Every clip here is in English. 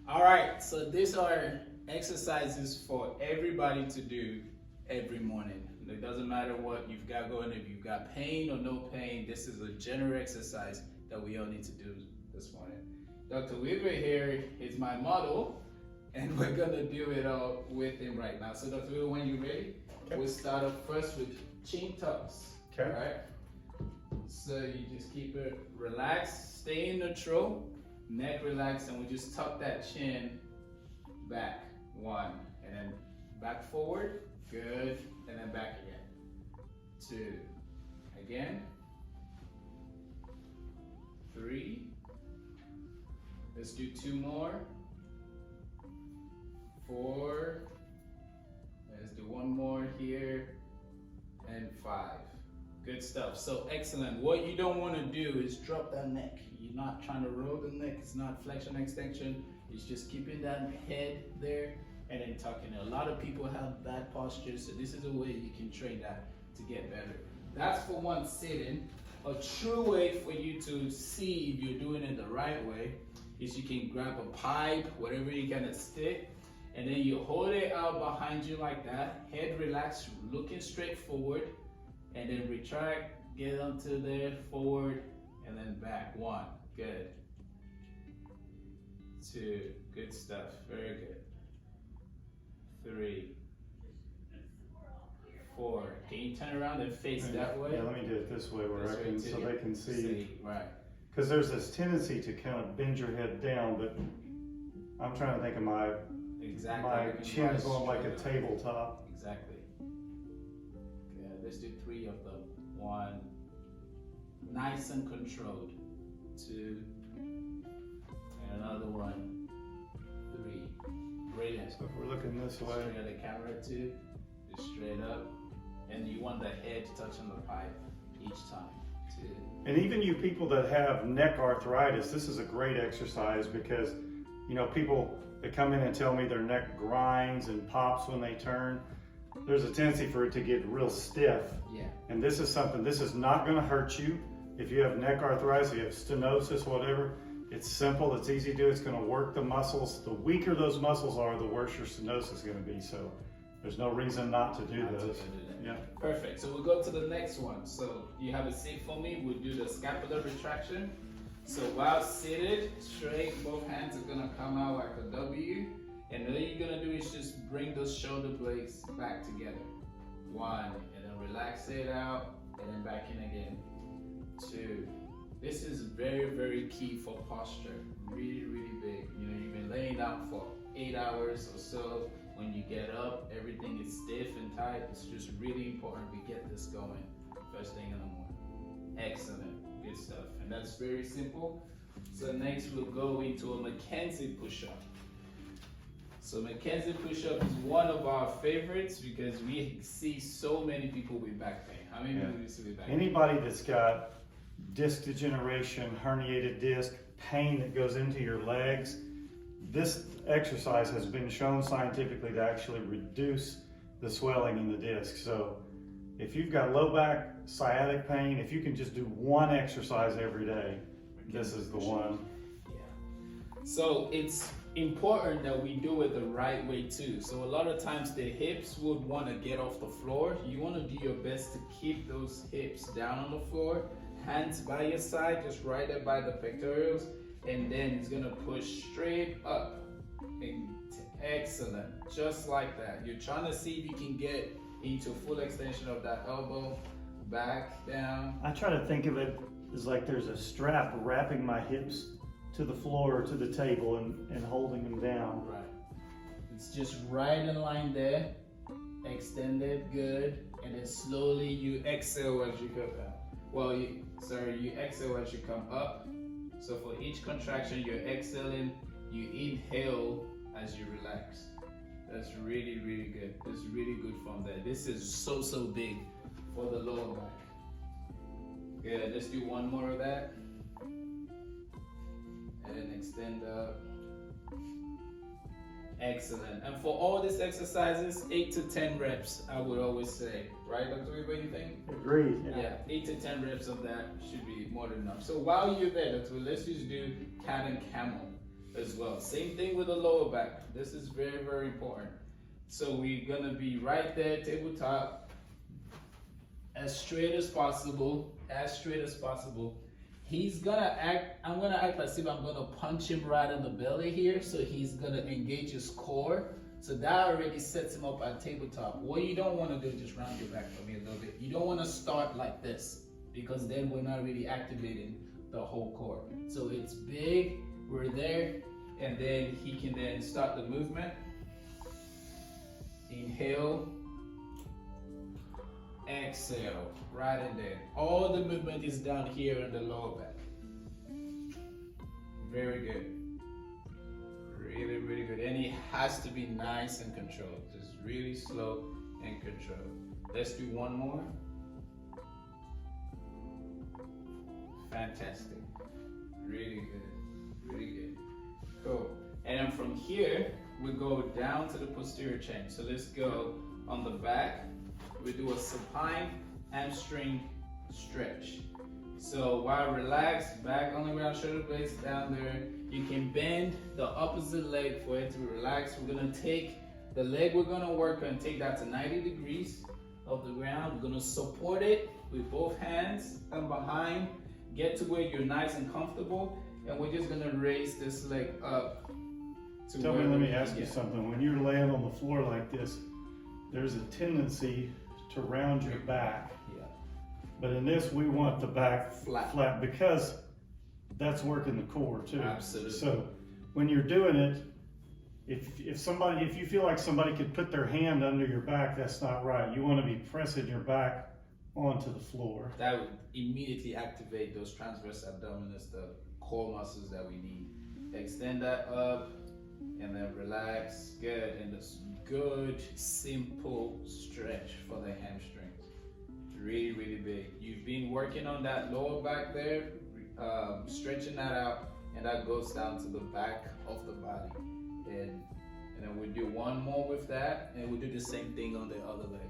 All right, so these are exercises for everybody to do every morning. It doesn't matter what you've got going, if you've got pain or no pain, this is a general exercise that we all need to do this morning. Dr. Weaver here is my model, and we're gonna do it all with him right now. So Dr. Weaver, when you're ready, we'll start off first with chin tucks. Okay. All right? So you just keep it relaxed, stay neutral, neck relaxed, and we just tuck that chin back. 1, and then back forward. Good. And then back again. 2. Again. 3. Let's do 2 more. 4. Let's do 1 more here. And 5. Good stuff. So excellent. What you don't want to do is drop that neck. You're not trying to roll the neck. It's not flexion extension. It's just keeping that head there and then tucking it. A lot of people have bad posture, so this is a way you can train that to get better. That's for one sitting. A true way for you to see if you're doing it the right way is you can grab a pipe, whatever you're gonna stick, and then you hold it out behind you like that, head relaxed, looking straight forward, and then retract, get onto there, forward, and then back. 1, good. 2, good stuff, very good. 3, 4. Can you turn around and face that way? Yeah, let me do it this way where I can, so they can see. Right. Because there's this tendency to kind of bend your head down, but I'm trying to think of my chin going like a tabletop. Exactly. Okay, let's do 3 of them. 1, nice and controlled. 2, and another 1. 3. Brilliant. So if we're looking this way. Straight at the camera 2, just straight up. And you want the head touching the pipe each time. 2. And even you people that have neck arthritis, this is a great exercise because, you know, people that come in and tell me their neck grinds and pops when they turn, there's a tendency for it to get real stiff. Yeah. And this is something, this is not going to hurt you. If you have neck arthritis, you have stenosis, whatever, it's simple, it's easy to do, it's going to work the muscles. The weaker those muscles are, the worse your stenosis is going to be. So there's no reason not to do this. Yeah. Perfect. So we'll go to the next one. So you have a seat for me. We'll do the scapular retraction. So while seated, straight, both hands are going to come out like a W. And all you're going to do is just bring those shoulder blades back together. 1, and then relax it out, and then back in again. 2. This is very, very key for posture. Really, really big. You know, you've been laying down for 8 hours or so. When you get up, everything is stiff and tight. It's just really important we get this going first thing in the morning. Excellent, good stuff. And that's very simple. So next we'll go into a McKenzie push-up. So McKenzie push-up is one of our favorites because we see so many people with back pain. How many people do you see with back pain? Anybody that's got disc degeneration, herniated disc, pain that goes into your legs, this exercise has been shown scientifically to actually reduce the swelling in the disc. So if you've got low back, sciatic pain, if you can just do one exercise every day, this is the one. Yeah. So it's important that we do it the right way too. So a lot of times the hips would want to get off the floor. You want to do your best to keep those hips down on the floor. Hands by your side, just right there by the pectorals, and then it's gonna push straight up. Excellent, just like that. You're trying to see if you can get into full extension of that elbow, back, down. I try to think of it as like there's a strap wrapping my hips to the floor or to the table and holding them down. Right. It's just right in line there. Extend it, good. And then slowly you exhale as you go down. Well, you exhale as you come up. So for each contraction, you're exhaling, you inhale as you relax. That's really, really good. That's really good from there. This is so, so big for the lower back. Good, let's do 1 more of that. And then extend up. Excellent. And for all these exercises, 8 to 10 reps, I would always say. Right, Dr. Weaver, you think? Agreed. Yeah, 8 to 10 reps of that should be more than enough. So while you're there, Dr. Weaver, let's just do cat and camel. as well. Same thing with the lower back. This is very, very important. So we're gonna be right there, tabletop, as straight as possible, as straight as possible. He's gonna act, I'm gonna act like if I'm gonna punch him right in the belly here, so he's gonna engage his core. So that already sets him up at tabletop. What you don't wanna do, just round your back for me a little bit. You don't wanna start like this, because then we're not really activating the whole core. So it's big, we're there, and then he can then start the movement. Inhale, exhale, right in there. All the movement is down here in the lower back. Very good. Really, really good. And it has to be nice and controlled. Just really slow and controlled. Let's do one more. Fantastic. Really good. Really good. Cool. And then from here, we go down to the posterior chain. So let's go on the back. We do a supine hamstring stretch. So while relaxed, back on the ground, shoulder blades down there, you can bend the opposite leg for it to relax. We're gonna take the leg we're gonna work on, take that to 90 degrees of the ground. We're gonna support it with both hands and behind. Get to where you're nice and comfortable, and we're just gonna raise this leg up. Let me ask you something. When you're laying on the floor like this, there's a tendency to round your back. Yeah. But in this, we want the back flat because that's working the core too. Absolutely. So when you're doing it, if you feel like somebody could put their hand under your back, that's not right. You want to be pressing your back onto the floor. That would immediately activate those transverse abdominis, the core muscles that we need. Extend that up and then relax. Good. And this good, simple stretch for the hamstrings. Really, really big. You've been working on that lower back there, stretching that out, and that goes down to the back of the body. And then we'll do one more with that, and we'll do the same thing on the other leg.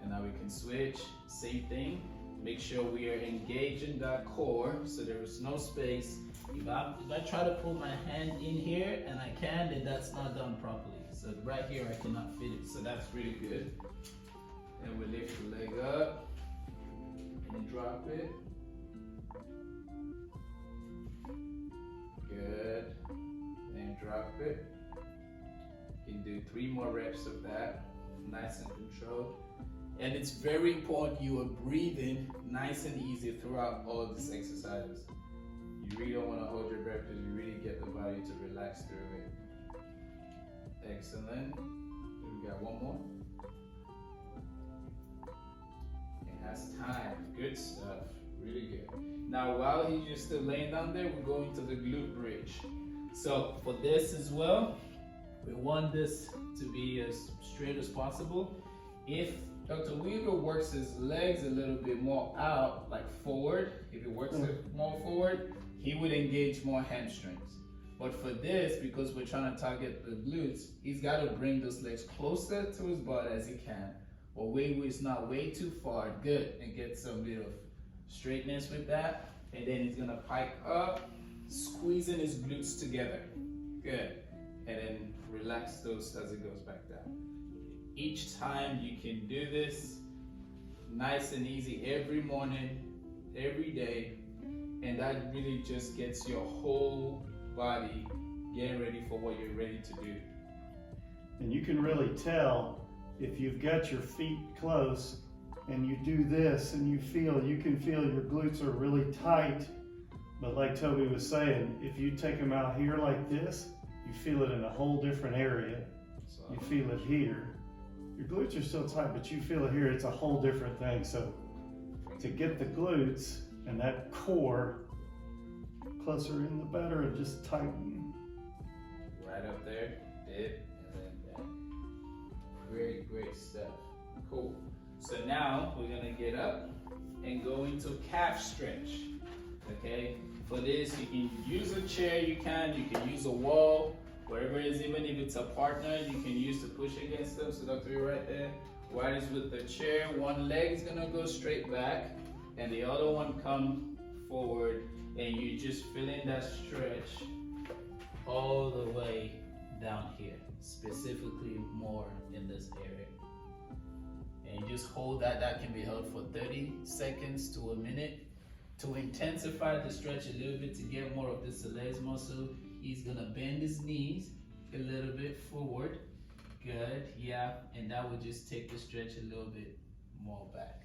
And now we can switch, same thing. Make sure we are engaging that core so there is no space. If I try to pull my hand in here and I can, then that's not done properly. So right here I cannot fit it, so that's really good. And we lift the leg up and drop it. Good. And drop it. You can do 3 more reps of that, nice and controlled. And it's very important you are breathing nice and easy throughout all these exercises. You really don't want to hold your breath because you really get the body to relax through it. Excellent. We got one more. It has time. Good stuff. Really good. Now while you're still laying down there, we're going to the glute bridge. So for this as well, we want this to be as straight as possible. If Dr. Weaver works his legs a little bit more out, like forward, if he works it more forward, he would engage more hamstrings. But for this, because we're trying to target the glutes, he's got to bring those legs closer to his butt as he can, or it's not way too far. Good, and get some bit of straightness with that. And then he's gonna pike up, squeezing his glutes together. Good, and then relax those as it goes back down. Each time you can do this, nice and easy, every morning, every day, and that really just gets your whole body getting ready for what you're ready to do. And you can really tell if you've got your feet close and you do this and you can feel your glutes are really tight. But like Toby was saying, if you take them out here like this, you feel it in a whole different area. You feel it here. Your glutes are still tight, but you feel it here. It's a whole different thing. So to get the glutes and that core closer in, the better, and just tighten. Right up there, dip, and then down. Great, great stuff. Cool. So now we're gonna get up and go into calf stretch. Okay. For this, you can use a chair. You can use a wall. Wherever it is, even if it's a partner, you can use to push against them. So Dr. You're right there. While it's with the chair, one leg is gonna go straight back, and the other one come forward, and you just fill in that stretch all the way down here, specifically more in this area. And you just hold that. That can be held for 30 seconds to a minute. To intensify the stretch a little bit, to get more of the soleus muscle, he's gonna bend his knees a little bit forward. Good, yeah, and that would just take the stretch a little bit more back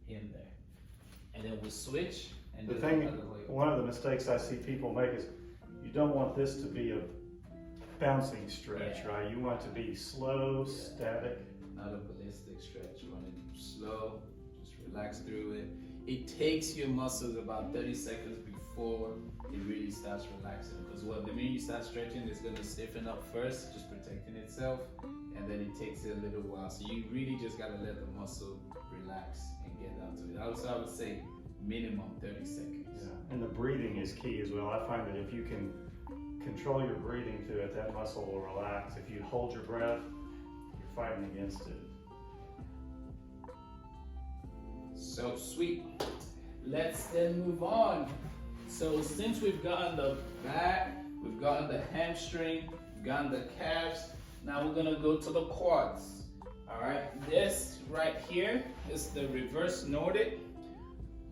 in there. And then we'll switch. And the thing, one of the mistakes I see people make is you don't want this to be a bouncing stretch, right? You want it to be slow, static. Not a ballistic stretch. You want it slow, just relax through it. It takes your muscles about 30 seconds before it really starts relaxing. Because the minute you start stretching, it's gonna stiffen up first, just protecting itself, and then it takes it a little while. So you really just gotta let the muscle relax and get down to it. Also, I would say minimum 30 seconds. Yeah. And the breathing is key as well. I find that if you can control your breathing to it, that muscle will relax. If you hold your breath, you're fighting against it. So sweet. Let's then move on. So since we've gotten the back, we've gotten the hamstring, we've gotten the calves, now we're gonna go to the quads. All right, this right here is the reverse Nordic.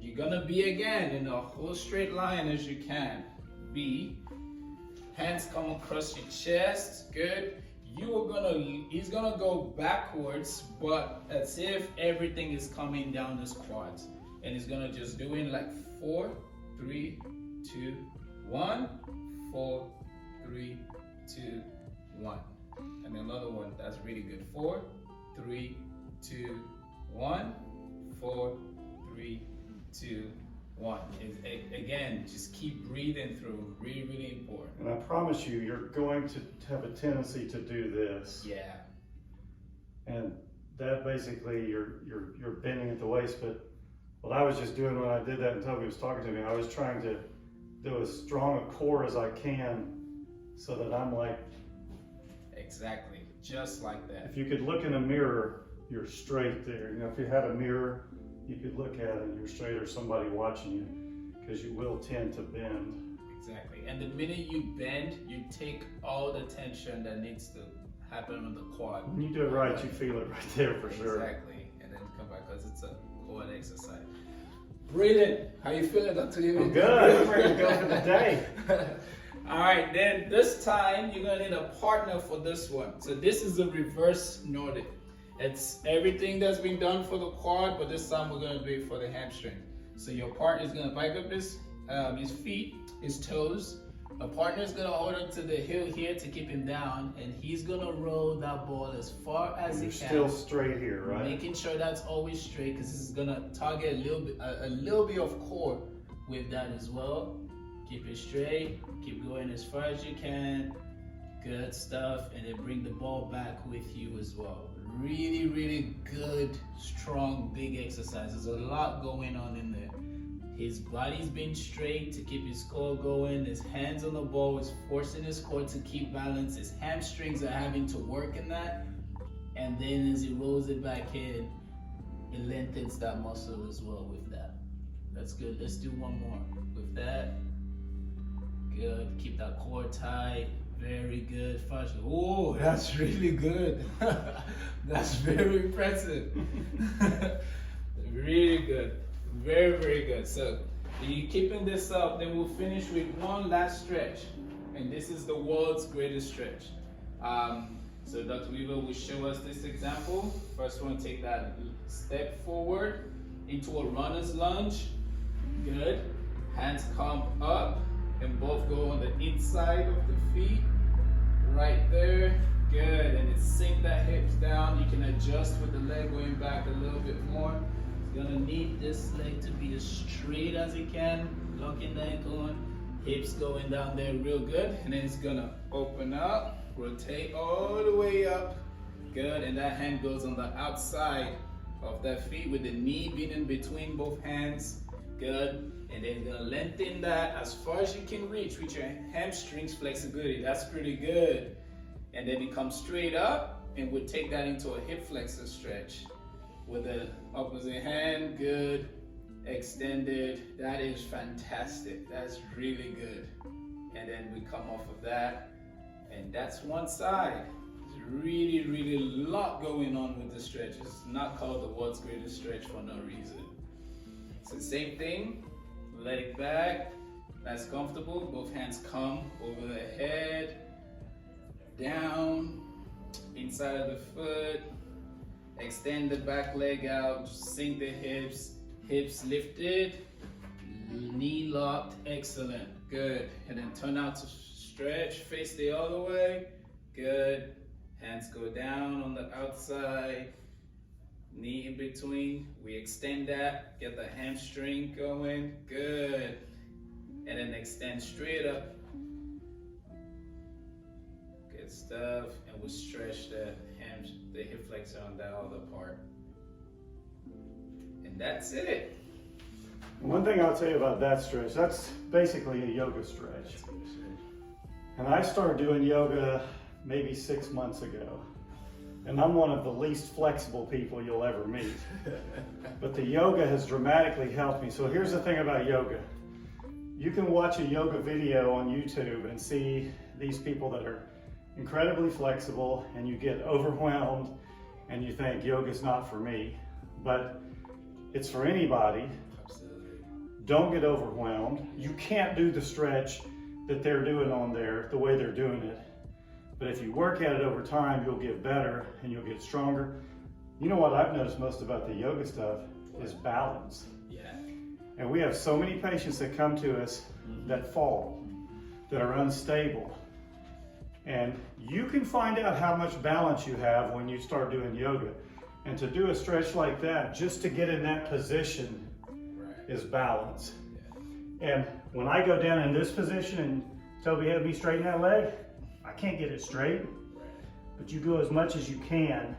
You're gonna be again in a whole straight line as you can. Be, hands come across your chest, good. He's gonna go backwards, but as if everything is coming down his quads. And he's gonna just do it like 4, 3, 2, 1, 4, 3, 2, 1. And another one, that's really good. 4, 3, 2, 1, 4, 3, 2, 1. Again, just keep breathing through. Really, really important. And I promise you, you're going to have a tendency to do this. Yeah. And that basically, you're bending at the waist. But what I was just doing when I did that, and Toby was talking to me, I was trying to do as strong a core as I can, so that I'm like. Exactly, just like that. If you could look in a mirror, you're straight there. You know, if you had a mirror, you could look at it and you're straight, or somebody watching you, because you will tend to bend. Exactly. And the minute you bend, you take all the tension that needs to happen on the quad. When you do it right, you feel it right there for sure. Exactly. And then come back, because it's a quad exercise. Breathing. How you feeling, Dr. I'm good. I'm ready to go for the day. All right, then this time you're gonna need a partner for this one. So this is the reverse Nordic. It's everything that's been done for the quad, but this time we're gonna do it for the hamstring. So your partner is gonna bike up his feet, his toes. A partner is gonna hold him to the heel here to keep him down, and he's gonna roll that ball as far as he can. You're still straight here, right? Making sure that's always straight, because this is gonna target a little bit of core with that as well. Keep it straight, keep going as far as you can. Good stuff, and then bring the ball back with you as well. Really, really good, strong, big exercise. There's a lot going on in there. His body's been straight to keep his core going. His hands on the ball is forcing his core to keep balance. His hamstrings are having to work in that. And then as he rolls it back in, it lengthens that muscle as well with that. That's good. Let's do one more with that. Good. Keep that core tight. Very good. Oh, that's really good. That's very impressive. Really good. Very, very good. So you're keeping this up, then we'll finish with one last stretch. And this is the world's greatest stretch. So Dr. Weaver will show us this example. First one, take that step forward into a runner's lunge. Good. Hands come up and both go on the inside of the feet. Right there. Good. And then sink that hips down. You can adjust with the leg going back a little bit more. You're gonna need this leg to be as straight as it can. Locking the ankle on. Hips going down there real good. And then it's gonna open up. Rotate all the way up. Good. And that hand goes on the outside of that feet with the knee being in between both hands. Good. And then you're gonna lengthen that as far as you can reach with your hamstrings flexibility. That's pretty good. And then you come straight up and we'll take that into a hip flexor stretch. With the opposite hand, good. Extended. That is fantastic. That's really good. and then we come off of that, and that's one side. There's really a lot going on with the stretch. It's not called the world's greatest stretch for no reason. It's the same thing, leg back, that's comfortable. Both hands come over the head, down, inside of the foot, extend the back leg out, sink the hips, hips lifted, knee locked, excellent, good. And then turn out to stretch, face the other way, good. Hands go down on the outside, knee in between, we extend that, get the hamstring going, good. And then extend straight up. Good stuff, and we'll stretch the hip flexor on that other part. And that's it. One thing I'll tell you about that stretch, that's basically a yoga stretch. And I started doing yoga maybe 6 months ago. And I'm one of the least flexible people you'll ever meet. But the yoga has dramatically helped me. So here's the thing about yoga. You can watch a yoga video on YouTube and see these people that are incredibly flexible, and you get overwhelmed and you think yoga's not for me. But it's for anybody. Absolutely. Don't get overwhelmed. You can't do the stretch that they're doing on there the way they're doing it. But if you work at it over time, you'll get better and you'll get stronger. You know what I've noticed most about the yoga stuff is balance. Yeah. And we have so many patients that come to us that fall, that are unstable. And you can find out how much balance you have when you start doing yoga. And to do a stretch like that, just to get in that position, is balance. Yeah. And when I go down in this position and Toby had me straighten that leg, I can't get it straight. But you go as much as you can,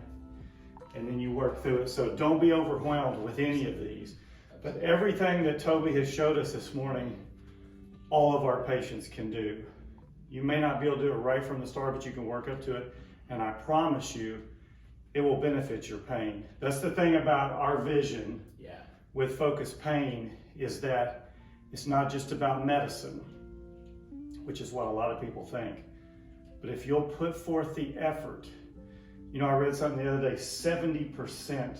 and then you work through it. So don't be overwhelmed with any of these. But everything that Toby has showed us this morning, all of our patients can do. You may not be able to do it right from the start, but you can work up to it. And I promise you, it will benefit your pain. That's the thing about our vision with focused pain, is that it's not just about medicine, which is what a lot of people think. But if you'll put forth the effort, you know, I read something the other day, 70%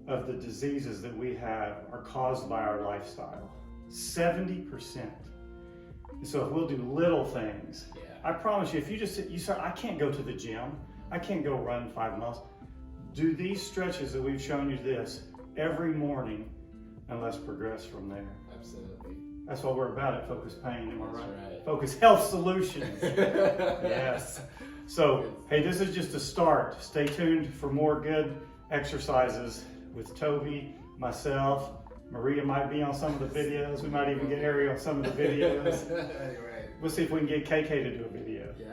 of the diseases that we have are caused by our lifestyle. 70%. And so if we'll do little things, I promise you, if you say, I can't go to the gym, I can't go run 5 miles. Do these stretches that we've shown you this every morning, and let's progress from there. Absolutely. That's what we're about at Focused Pain, am I right? That's right. Focused Health Solutions. Yes. So, hey, this is just a start. Stay tuned for more good exercises with Toby, myself. Maria might be on some of the videos. We might even get Ari on some of the videos. Right. We'll see if we can get KK to do a video. Yeah.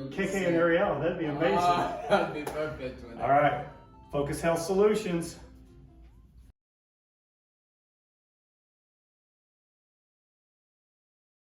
KK and Ariel, that'd be amazing. That'd be perfect. All right. Focused Health Solutions.